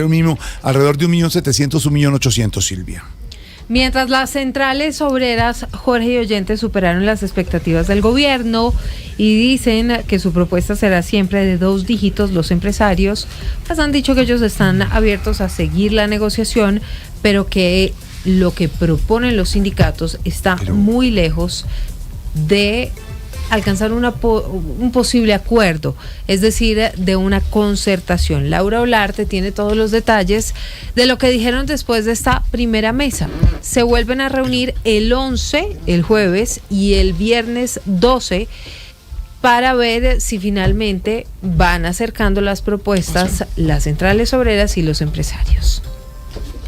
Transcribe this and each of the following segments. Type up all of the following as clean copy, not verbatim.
mínimo alrededor de 1.700.000, 1.800.000, Silvia. Mientras las centrales obreras, Jorge y oyentes, superaron las expectativas del gobierno y dicen que su propuesta será siempre de 2 dígitos, los empresarios pues han dicho que ellos están abiertos a seguir la negociación, pero que lo que proponen los sindicatos está muy lejos de alcanzar un posible acuerdo, es decir, de una concertación. Laura Olarte tiene todos los detalles de lo que dijeron después de esta primera mesa. Se vuelven a reunir el 11, el jueves, y el viernes 12 para ver si finalmente van acercando las propuestas las centrales obreras y los empresarios.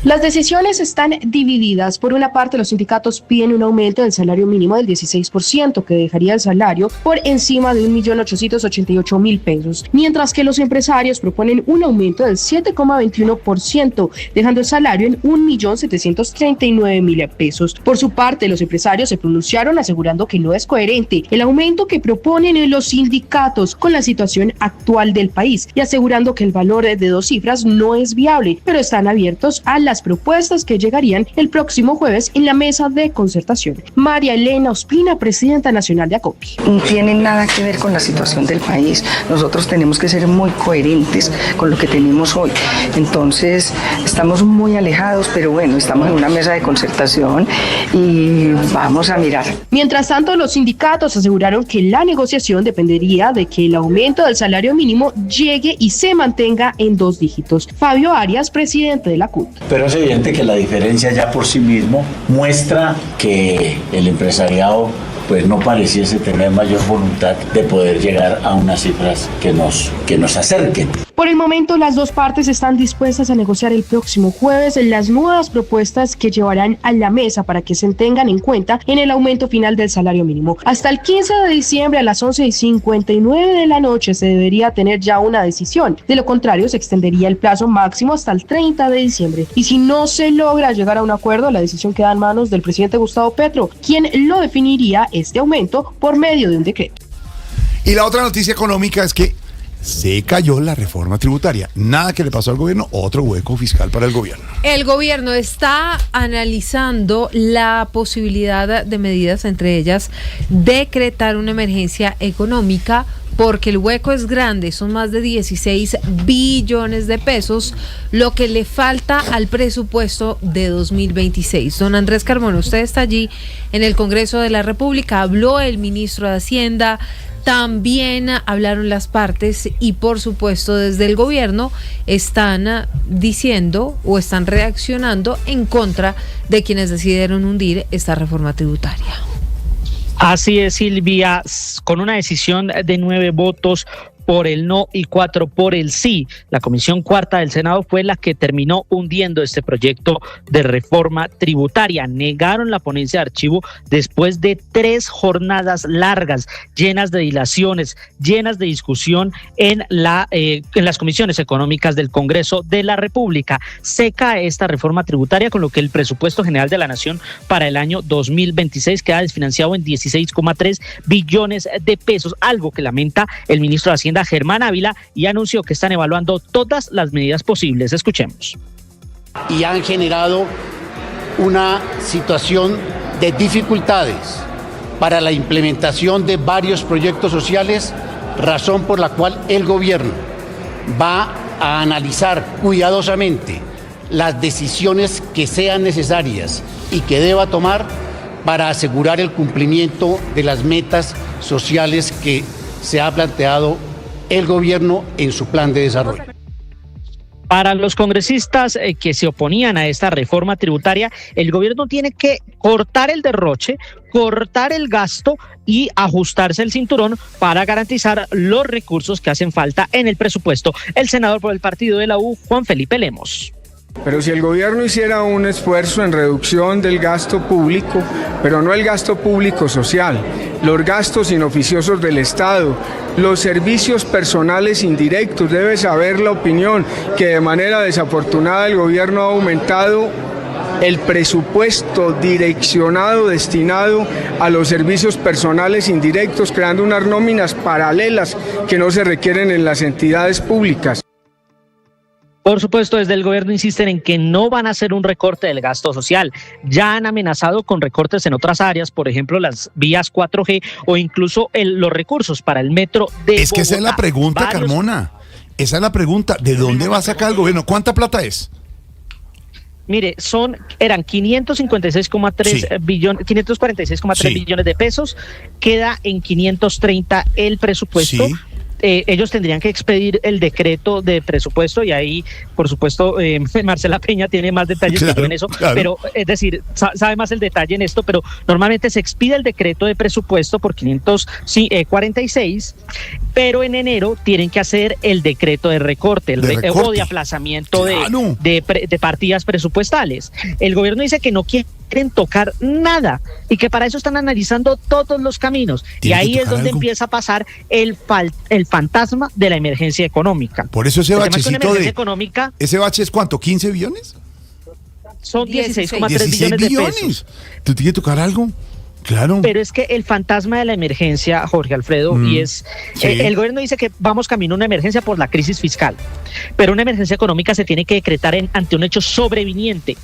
Las decisiones están divididas. Por una parte, los sindicatos piden un aumento del salario mínimo del 16%, que dejaría el salario por encima de 1.888.000 pesos, mientras que los empresarios proponen un aumento del 7,21%, dejando el salario en 1.739.000 pesos. Por su parte, los empresarios se pronunciaron asegurando que no es coherente el aumento que proponen los sindicatos con la situación actual del país y asegurando que el valor de 2 cifras no es viable, pero están abiertos a las propuestas que llegarían el próximo jueves en la mesa de concertación. María Elena Ospina, presidenta nacional de ACOPI. No tiene nada que ver con la situación del país. Nosotros tenemos que ser muy coherentes con lo que tenemos hoy. Entonces, estamos muy alejados, pero bueno, estamos en una mesa de concertación y vamos a mirar. Mientras tanto, los sindicatos aseguraron que la negociación dependería de que el aumento del salario mínimo llegue y se mantenga en 2 dígitos. Fabio Arias, presidente de la CUT. Pero es evidente que la diferencia ya por sí mismo muestra que el empresariado pues no pareciese tener mayor voluntad de poder llegar a unas cifras que nos acerquen. Por el momento, las 2 partes están dispuestas a negociar el próximo jueves las nuevas propuestas que llevarán a la mesa para que se tengan en cuenta en el aumento final del salario mínimo. Hasta el 15 de diciembre a las 11:59 de la noche se debería tener ya una decisión. De lo contrario, se extendería el plazo máximo hasta el 30 de diciembre. Y si no se logra llegar a un acuerdo, la decisión queda en manos del presidente Gustavo Petro, quien lo definiría este aumento por medio de un decreto. Y la otra noticia económica es que se cayó la reforma tributaria. Nada que le pasó al gobierno, otro hueco fiscal para el gobierno. El gobierno está analizando la posibilidad de medidas, entre ellas decretar una emergencia económica, porque el hueco es grande, son más de 16 billones de pesos, lo que le falta al presupuesto de 2026. Don Andrés Carmona, usted está allí en el Congreso de la República, habló el ministro de Hacienda, también hablaron las partes y por supuesto desde el gobierno están diciendo o están reaccionando en contra de quienes decidieron hundir esta reforma tributaria. Así es, Silvia, con una decisión de 9 votos por el no y 4 por el sí. La Comisión Cuarta del Senado fue la que terminó hundiendo este proyecto de reforma tributaria. Negaron la ponencia de archivo después de 3 jornadas largas, llenas de dilaciones, llenas de discusión en las comisiones económicas del Congreso de la República. Se cae esta reforma tributaria, con lo que el presupuesto general de la Nación para el año 2026 queda desfinanciado en 16,3 billones de pesos, algo que lamenta el ministro de Hacienda, Germán Ávila, y anunció que están evaluando todas las medidas posibles. Escuchemos. Y han generado una situación de dificultades para la implementación de varios proyectos sociales, razón por la cual el gobierno va a analizar cuidadosamente las decisiones que sean necesarias y que deba tomar para asegurar el cumplimiento de las metas sociales que se ha planteado el gobierno en su plan de desarrollo. Para los congresistas que se oponían a esta reforma tributaria, el gobierno tiene que cortar el derroche, cortar el gasto y ajustarse el cinturón para garantizar los recursos que hacen falta en el presupuesto. El senador por el partido de la U, Juan Felipe Lemos. Pero si el gobierno hiciera un esfuerzo en reducción del gasto público, pero no el gasto público social, los gastos inoficiosos del Estado, los servicios personales indirectos, debe saber la opinión que de manera desafortunada el gobierno ha aumentado el presupuesto direccionado, destinado a los servicios personales indirectos, creando unas nóminas paralelas que no se requieren en las entidades públicas. Por supuesto, desde el gobierno insisten en que no van a hacer un recorte del gasto social. Ya han amenazado con recortes en otras áreas, por ejemplo, las vías 4G o incluso los recursos para el metro de Bogotá. Es que esa es la pregunta, Carmona. Esa es la pregunta. ¿De dónde va a sacar el gobierno? ¿Cuánta plata es? Mire, eran 556,3 billones, 546,3 billones de pesos. Queda en 530 el presupuesto. Sí. Ellos tendrían que expedir el decreto de presupuesto y ahí, por supuesto, Marcela Peña tiene más detalles que yo en eso, pero es decir, sabe más el detalle en esto, pero normalmente se expide el decreto de presupuesto por 546, pero en enero tienen que hacer el decreto de recorte, o de aplazamiento de partidas presupuestales. El gobierno dice que no quieren tocar nada y que para eso están analizando todos los caminos, y ahí es donde empieza a pasar el fantasma de la emergencia económica. Por eso ese bachecito económica, ¿ese bache es cuánto? ¿15 billones? Son 16,3 billones de pesos. ¿Tú tienes que tocar algo? Claro. Pero es que el fantasma de la emergencia, Jorge Alfredo, y es el gobierno dice que vamos camino a una emergencia por la crisis fiscal, pero una emergencia económica se tiene que decretar ante un hecho sobreviniente.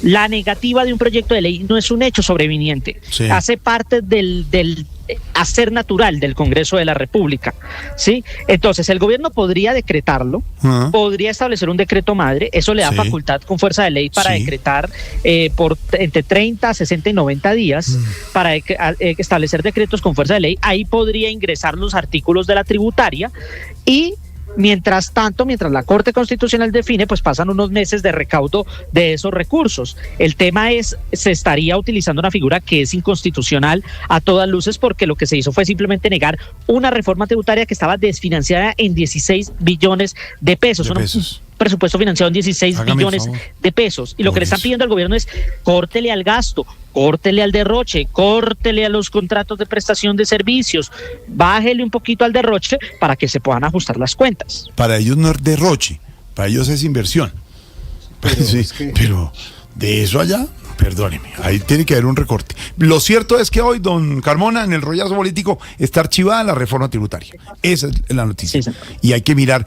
La negativa de un proyecto de ley no es un hecho sobreviniente, hace parte del hacer natural del Congreso de la República, ¿sí? Entonces el gobierno podría decretarlo, podría establecer un decreto madre, eso le da facultad con fuerza de ley para decretar por entre 30, 60 y 90 días para establecer decretos con fuerza de ley. Ahí podría ingresar los artículos de la tributaria y mientras tanto, mientras la Corte Constitucional define, pues pasan unos meses de recaudo de esos recursos. El tema es, se estaría utilizando una figura que es inconstitucional a todas luces, porque lo que se hizo fue simplemente negar una reforma tributaria que estaba desfinanciada en 16 billones de pesos. Un presupuesto financiado en 16 billones de pesos. Y lo que le están pidiendo al gobierno es córtele al gasto, córtele al derroche, córtele a los contratos de prestación de servicios, bájele un poquito al derroche para que se puedan ajustar las cuentas. Para ellos no es derroche, para ellos es inversión. Pero de eso allá, perdóneme, ahí tiene que haber un recorte. Lo cierto es que hoy, don Carmona, en el rollazo político está archivada la reforma tributaria. Esa es la noticia. Y hay que mirar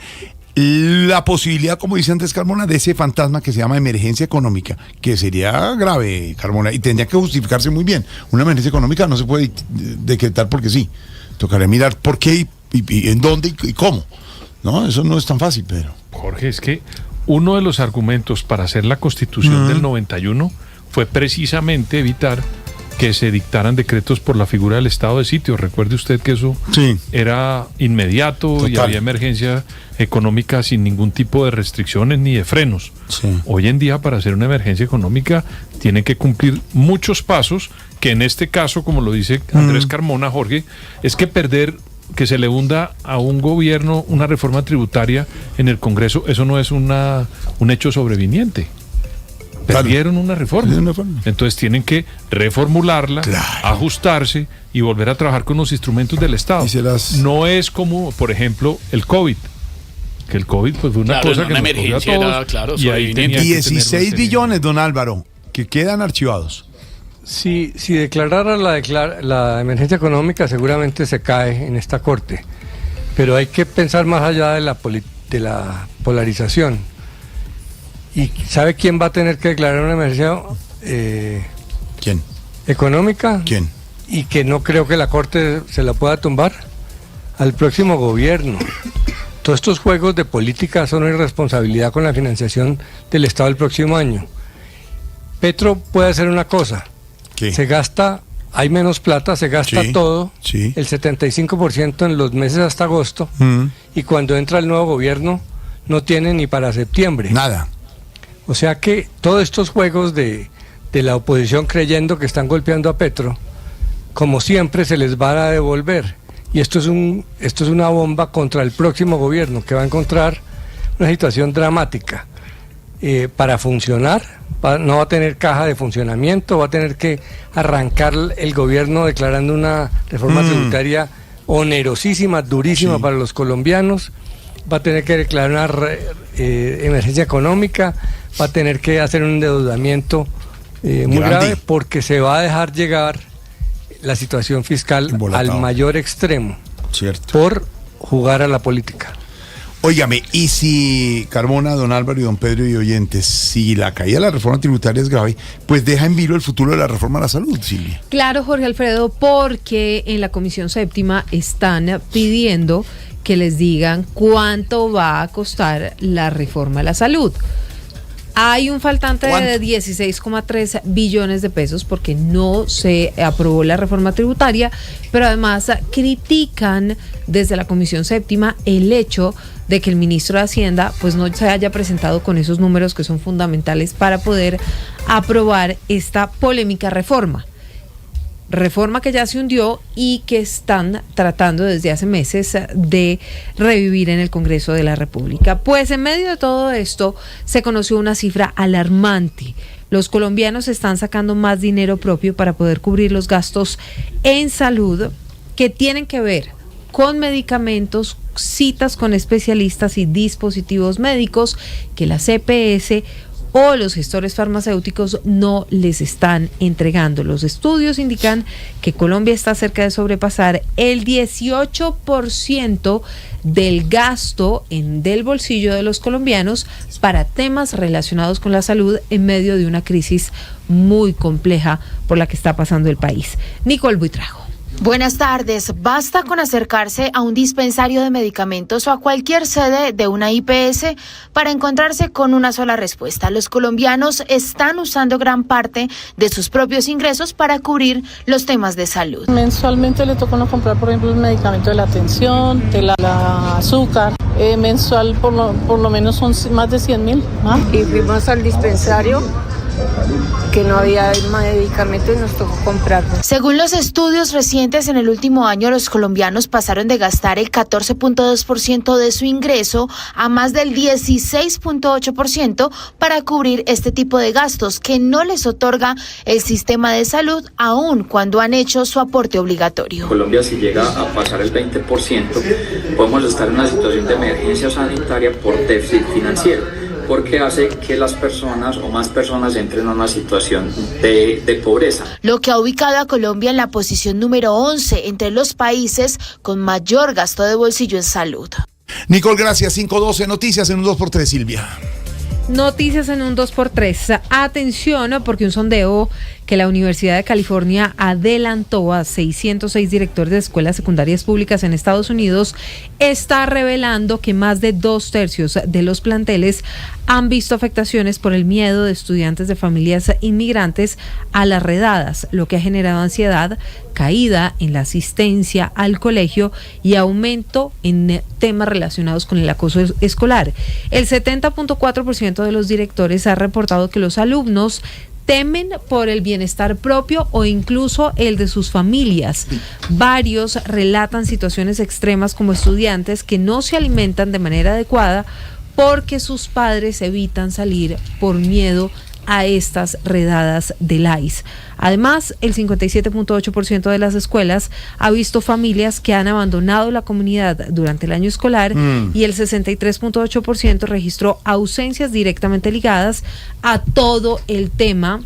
la posibilidad, como dice antes Carmona, de ese fantasma que se llama emergencia económica, que sería grave, Carmona, y tendría que justificarse muy bien. Una emergencia económica no se puede decretar porque sí. Tocaría mirar por qué y en dónde y cómo. No, eso no es tan fácil, Pedro. Jorge, es que uno de los argumentos para hacer la Constitución del 91 fue precisamente evitar que se dictaran decretos por la figura del estado de sitio. Recuerde usted que eso era inmediato y había emergencia económica sin ningún tipo de restricciones ni de frenos. Hoy en día, para hacer una emergencia económica, tiene que cumplir muchos pasos, que en este caso, como lo dice Andrés Carmona, Jorge, es que que se le hunda a un gobierno una reforma tributaria en el Congreso, eso no es un hecho sobreviniente. Perdieron una reforma. Entonces tienen que reformularla, ajustarse y volver a trabajar con los instrumentos del Estado. No es como, por ejemplo, el COVID. Que el COVID pues, fue una cosa que nos cogió a todos. Y ahí 16 billones, don Álvaro, que quedan archivados. Si declarara la emergencia económica, seguramente se cae en esta Corte. Pero hay que pensar más allá de la polarización. ¿Y sabe quién va a tener que declarar una emergencia ¿Quién? Económica? ¿Quién? Y que no creo que la Corte se la pueda tumbar. Al próximo gobierno. Todos estos juegos de política son irresponsabilidad con la financiación del Estado el próximo año. Petro puede hacer una cosa. ¿Qué? Se gasta, hay menos plata, se gasta todo, el 75% en los meses hasta agosto, y cuando entra el nuevo gobierno no tiene ni para septiembre. Nada. O sea que todos estos juegos de la oposición creyendo que están golpeando a Petro, como siempre se les va a devolver. Y esto es una bomba contra el próximo gobierno, que va a encontrar una situación dramática. Para funcionar, no va a tener caja de funcionamiento, va a tener que arrancar el gobierno declarando una reforma tributaria onerosísima, durísima para los colombianos, va a tener que declarar una emergencia económica, va a tener que hacer un endeudamiento muy grave, porque se va a dejar llegar la situación fiscal al mayor extremo por jugar a la política. Óigame, y si Carmona, don Álvaro y don Pedro y oyentes, si la caída de la reforma tributaria es grave, pues deja en vilo el futuro de la reforma a la salud, Silvia. Claro, Jorge Alfredo, porque en la Comisión Séptima están pidiendo que les digan cuánto va a costar la reforma a la salud. Hay un faltante de 16,3 billones de pesos porque no se aprobó la reforma tributaria, pero además critican desde la Comisión Séptima el hecho de que el ministro de Hacienda pues no se haya presentado con esos números que son fundamentales para poder aprobar esta polémica reforma que ya se hundió y que están tratando desde hace meses de revivir en el Congreso de la República. Pues en medio de todo esto se conoció una cifra alarmante. Los colombianos están sacando más dinero propio para poder cubrir los gastos en salud que tienen que ver con medicamentos, citas con especialistas y dispositivos médicos que la CPS o los gestores farmacéuticos no les están entregando. Los estudios indican que Colombia está cerca de sobrepasar el 18% del gasto del bolsillo de los colombianos para temas relacionados con la salud en medio de una crisis muy compleja por la que está pasando el país. Nicole Buitrago. Buenas tardes. Basta con acercarse a un dispensario de medicamentos o a cualquier sede de una IPS para encontrarse con una sola respuesta. Los colombianos están usando gran parte de sus propios ingresos para cubrir los temas de salud. Mensualmente le toca uno comprar, por ejemplo, el medicamento de la tensión, de la azúcar. Mensual por lo menos son más de 100.000. Y fuimos al dispensario que no había medicamento y nos tocó comprarlo. Según los estudios recientes, en el último año los colombianos pasaron de gastar el 14.2% de su ingreso a más del 16.8% para cubrir este tipo de gastos que no les otorga el sistema de salud aun cuando han hecho su aporte obligatorio. Colombia, si llega a pasar el 20%, podemos estar en una situación de emergencia sanitaria por déficit financiero, porque hace que las personas o más personas entren a una situación de pobreza. Lo que ha ubicado a Colombia en la posición número 11 entre los países con mayor gasto de bolsillo en salud. Nicole, gracias. 5:12 noticias en un 2x3, Silvia. Noticias en un 2x3. Atención, porque un sondeo que la Universidad de California adelantó a 606 directores de escuelas secundarias públicas en Estados Unidos está revelando que más de 2/3 de los planteles han visto afectaciones por el miedo de estudiantes de familias inmigrantes a las redadas, lo que ha generado ansiedad, caída en la asistencia al colegio y aumento en temas relacionados con el acoso escolar. El 70.4% de los directores ha reportado que los alumnos temen por el bienestar propio o incluso el de sus familias. Varios relatan situaciones extremas como estudiantes que no se alimentan de manera adecuada porque sus padres evitan salir por miedo a estas redadas del ICE. Además, el 57.8% de las escuelas ha visto familias que han abandonado la comunidad durante el año escolar y el 63.8% registró ausencias directamente ligadas a todo el tema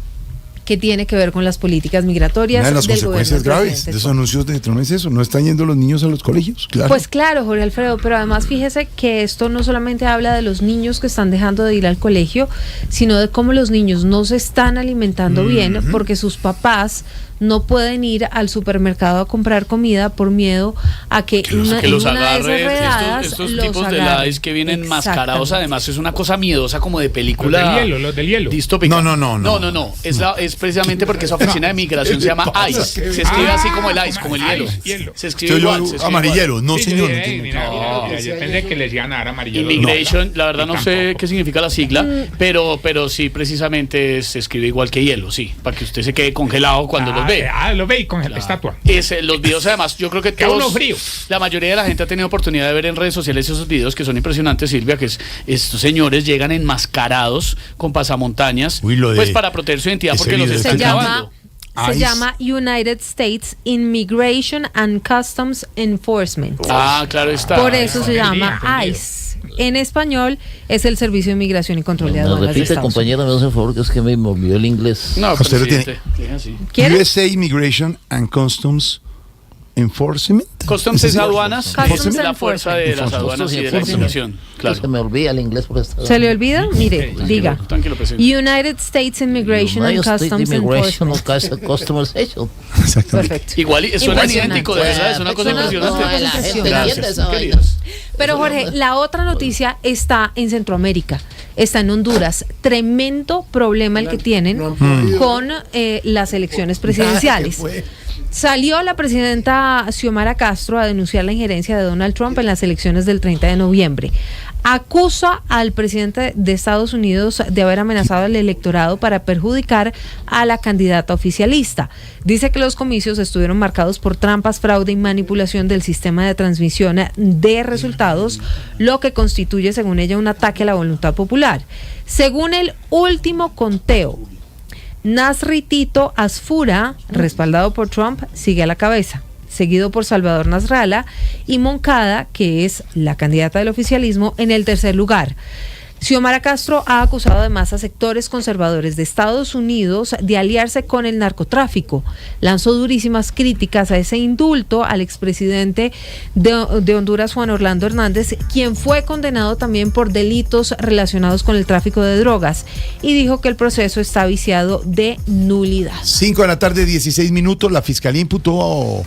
que tiene que ver con las políticas migratorias. Una de las consecuencias graves de esos anuncios de Trump es eso, no están yendo los niños a los colegios. Claro. Pues claro, Jorge Alfredo, pero además fíjese que esto no solamente habla de los niños que están dejando de ir al colegio, sino de cómo los niños no se están alimentando bien porque sus papás no pueden ir al supermercado a comprar comida por miedo a que una de esas redadas estos tipos de la ICE que vienen mascarados, además es una cosa miedosa como de película. Los del hielo. Distópica. No. Es precisamente porque esa oficina de migración se llama ICE. Se escribe así como el ICE, como el hielo. Se escribe igual. Amarillero, no señor. Depende de que les digan ahora amarillero. Immigration, la verdad no sé qué significa la sigla, pero sí precisamente se escribe igual que hielo, sí, para que usted se quede congelado cuando los ve. Lo ve y con la estatua. Los videos, además, yo creo que todos, la mayoría de la gente ha tenido oportunidad de ver en redes sociales esos videos que son impresionantes, Silvia, que estos señores llegan enmascarados con pasamontañas, pues para proteger su identidad porque los están grabando. Se llama United States Immigration and Customs Enforcement. Claro está. Por eso se llama ICE. En español es el Servicio de Migración y Control de Aduanas de Estados compañero, me hace el favor, que es que me movió el inglés. No, usted lo tiene. USA Immigration and Customs Enforcement. Customs es aduanas, Customs la fuerza de las aduanas y de la inmigración. Claro. Se me olvida el inglés por esta. ¿Se le olvida? Mire, diga. Tranquilo, presidente. United States Immigration and Customs Enforcement. Customization. Perfecto. Igual suenan idéntico, de verdad, es una cosa impresionante. Pero Jorge, la otra noticia está en Centroamérica, está en Honduras. Tremendo problema el que tienen con las elecciones presidenciales. Salió la presidenta Xiomara Castro a denunciar la injerencia de Donald Trump en las elecciones del 30 de noviembre. Acusa al presidente de Estados Unidos de haber amenazado al electorado para perjudicar a la candidata oficialista. Dice que los comicios estuvieron marcados por trampas, fraude y manipulación del sistema de transmisión de resultados, lo que constituye, según ella, un ataque a la voluntad popular. Según el último conteo, Nasri Tito Asfura, respaldado por Trump, sigue a la cabeza, seguido por Salvador Nasralla y Moncada, que es la candidata del oficialismo, en el tercer lugar. Xiomara Castro ha acusado además a sectores conservadores de Estados Unidos de aliarse con el narcotráfico. Lanzó durísimas críticas a ese indulto al expresidente de Honduras, Juan Orlando Hernández, quien fue condenado también por delitos relacionados con el tráfico de drogas, y dijo que el proceso está viciado de nulidad. 5 de la tarde, 16 minutos. La Fiscalía imputó